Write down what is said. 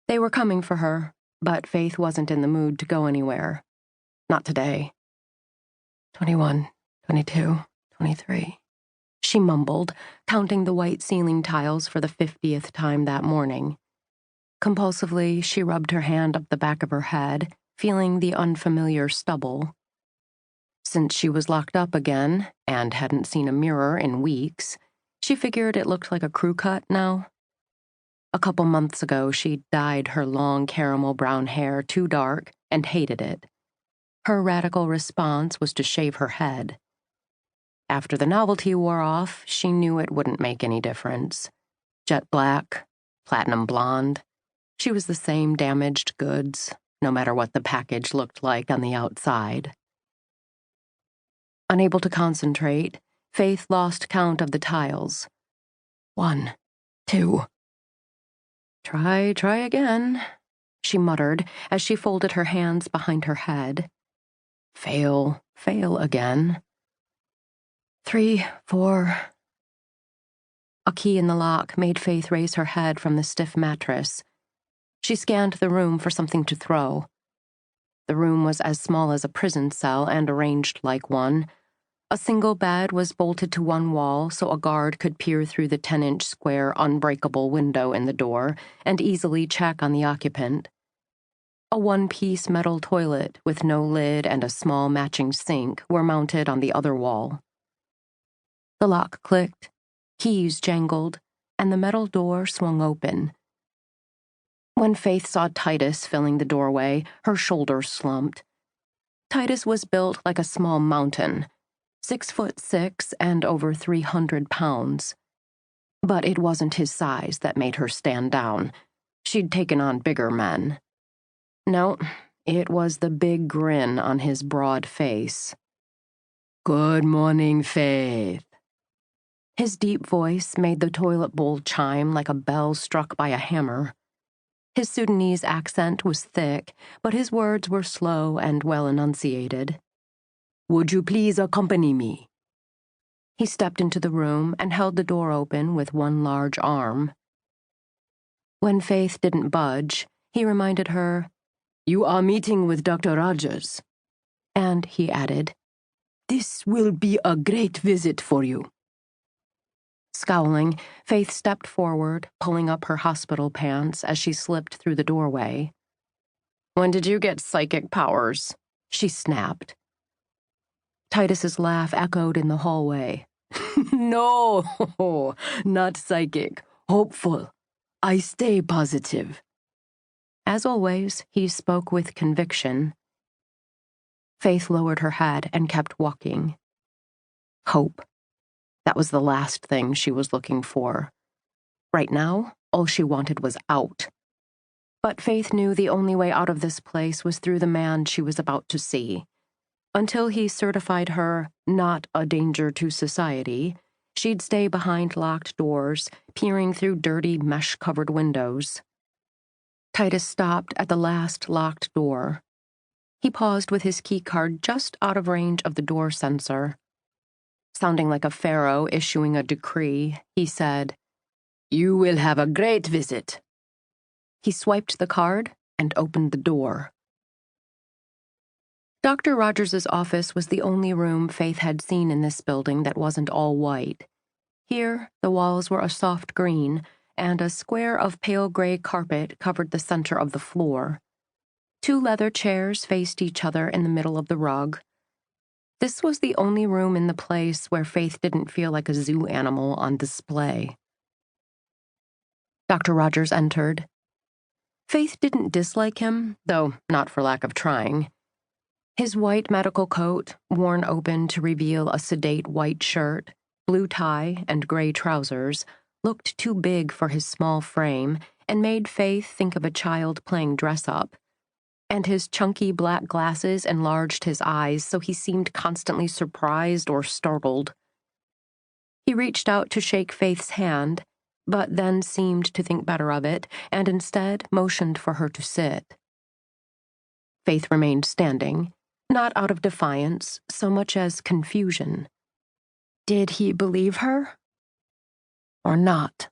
They were coming for her, but Faith wasn't in the mood to go anywhere. Not today. 21, 22, 23. She mumbled, counting the white ceiling tiles for the 50th time that morning. Compulsively, she rubbed her hand up the back of her head, feeling the unfamiliar stubble. Since she was locked up again, and hadn't seen a mirror in weeks, she figured it looked like a crew cut now. A couple months ago, she'd dyed her long caramel brown hair too dark and hated it. Her radical response was to shave her head. After the novelty wore off, she knew it wouldn't make any difference. Jet black, platinum blonde. She was the same damaged goods, no matter what the package looked like on the outside. Unable to concentrate, Faith lost count of the tiles. 1, 2. Try again, she muttered as she folded her hands behind her head. Fail again. 3, 4. A key in the lock made Faith raise her head from the stiff mattress. She scanned the room for something to throw. The room was as small as a prison cell and arranged like one. A single bed was bolted to one wall so a guard could peer through the 10-inch square unbreakable window in the door and easily check on the occupant. A one-piece metal toilet with no lid and a small matching sink were mounted on the other wall. The lock clicked, keys jangled, and the metal door swung open. When Faith saw Titus filling the doorway, her shoulders slumped. Titus was built like a small mountain, 6'6" and over 300 pounds. But it wasn't his size that made her stand down. She'd taken on bigger men. No, it was the big grin on his broad face. "Good morning, Faith." His deep voice made the toilet bowl chime like a bell struck by a hammer. His Sudanese accent was thick, but his words were slow and well enunciated. "Would you please accompany me?" He stepped into the room and held the door open with one large arm. When Faith didn't budge, he reminded her, "You are meeting with Dr. Rogers." And he added, "This will be a great visit for you." Scowling, Faith stepped forward, pulling up her hospital pants as she slipped through the doorway. "When did you get psychic powers?" she snapped. Titus's laugh echoed in the hallway. "No, not psychic. Hopeful. I stay positive." As always, he spoke with conviction. Faith lowered her head and kept walking. Hope. That was the last thing she was looking for. Right now, all she wanted was out. But Faith knew the only way out of this place was through the man she was about to see. Until he certified her not a danger to society, she'd stay behind locked doors, peering through dirty, mesh-covered windows. Titus stopped at the last locked door. He paused with his keycard just out of range of the door sensor. Sounding like a pharaoh issuing a decree, he said, "You will have a great visit." He swiped the card and opened the door. Dr. Rogers's office was the only room Faith had seen in this building that wasn't all white. Here, the walls were a soft green, and a square of pale gray carpet covered the center of the floor. 2 leather chairs faced each other in the middle of the rug. This was the only room in the place where Faith didn't feel like a zoo animal on display. Dr. Rogers entered. Faith didn't dislike him, though not for lack of trying. His white medical coat, worn open to reveal a sedate white shirt, blue tie, and gray trousers, looked too big for his small frame and made Faith think of a child playing dress-up. And his chunky black glasses enlarged his eyes so he seemed constantly surprised or startled. He reached out to shake Faith's hand, but then seemed to think better of it and instead motioned for her to sit. Faith remained standing, not out of defiance so much as confusion. Did he believe her? Or not?